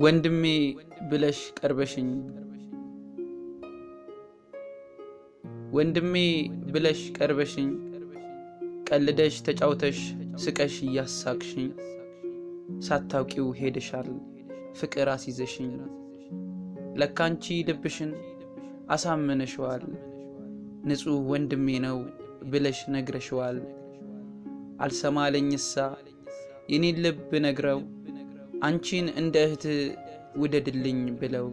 ወንድሜ ብለሽ ቀርበሽኝ ወንድሜ ብለሽ ቀርበሽኝ ቀልደሽ ተጫውተሽ ስቀሽ ያሳቅሽኝ ሳታውቂው ሄደሻል ፍቅር አስይዘሽኝ ለካንቺ ልብሽን አሳመነሽዋል ንጹህ ወንድሜ ነው ብለሽ ነግረሽዋል አልሰማለኝሳ የኔን ልብ ነግረው አንቺን እንደ እህት ውደድልኝ ብለው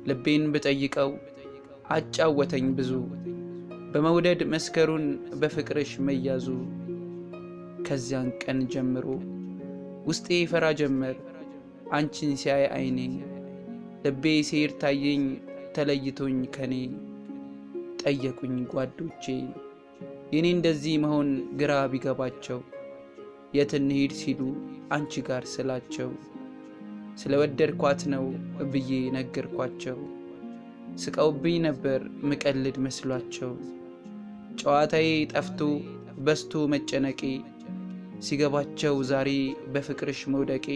ልቤን ብጠይቀው አጫወተኝ ብዙ በመውደድ መስከሩን በፍቅርሽ መያዙ ከዚያን ቀን ጀምሮ ውስጤ ፈራ ጀመር አንቺን ሲያይ አይኔ ልቤ ሲር ታየኝ ተለይቶኝ ከኔ ጠየቁኝ ጓዶቼ የኔ እንደዚህ መሆን ግራ ቢገባቸው የት እንሂድ ሲሉ አንቺ ጋር ስላቸው ስለወደድኳት ነው ብዬ ነገርኳቸው ስቀውብኝ ነበር ምቀልድ መስሏቸው ጨዋታዬ ጠፍቶ በስቶ መጨነቄ ሲገባቸው ዛሬ በፍቅርሽ መውደቄ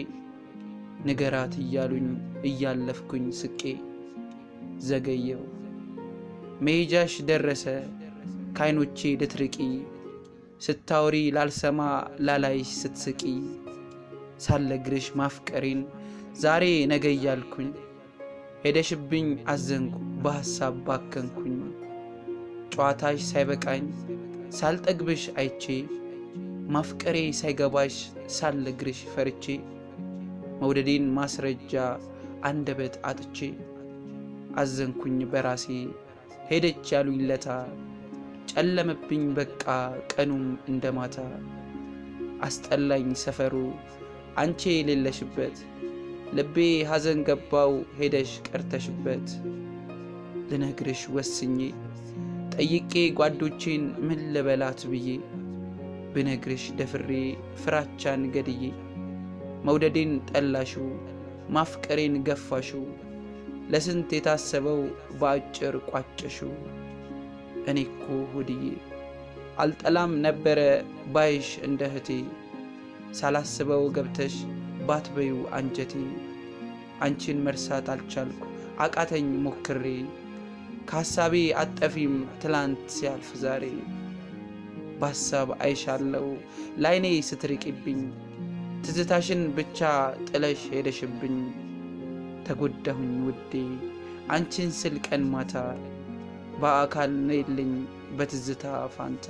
ንገራት እያሉኝ እያለፍኩኝ ስቄ ዘገየው መሄጃሽ ደረሰ ካይኖቼ ልትርቂ ስታውሪ ላልሰማ ላላይሽ ስትስቂ ሳለግርሽ ማፍቀሬን ዛሬ ነገ እያልኩኝ ሄደሽብኝ አዘንኩ በሐሳብ ባከንኩኝ ጨዋታሽ ሳይበቃኝ ሳልጠግብሽ አይቼ ማፍቀሬ ሳይገባሽ ሳለግርሽ ፈርቼ መውደዴን ማስረጃ አንደበት አጥቼ አዘንኩኝ በራሴ ሄደች ያሉኝ ለታ ጨለመብኝ በቃ ቀኑም እንደማታ አስጠላኝ ሰፈሩ አንቺ የሌለሽበት ልቤ ሐዘን ገባው ሄደሽ ቀርተሽበት ልነግርሽ ወስኜ ጠይቄ ጓዶቼን ምን ልበላት ብዬ ብነግርሽ ደፍሬ ፍራቻን ገድዬ መውደዴን ጠላሹ ማፍቀሬን ገፋሹ ለስንት የታሰበው በአጭር ቋጨሹ እኔኮ ሆድዬ አልጠላም ነበረ ባይሽ እንደ እህቴ ሳላስበው ገብተሽ ባትበዩ አንጀቴ አንቺን መርሳት አልቻልኩ አቃተኝ ሞክሬ ከሐሳቤ አጠፊም ትላንት ሲያልፍ ዛሬ በሐሳብ አይሻለው ላይኔ ስትርቂብኝ ትዝታሽን ብቻ ጥለሽ ሄደሽብኝ ተጎዳሁኝ ውዴ አንቺን ስል ቀን ማታ በአካል ነይልኝ በትዝታ ፋንታ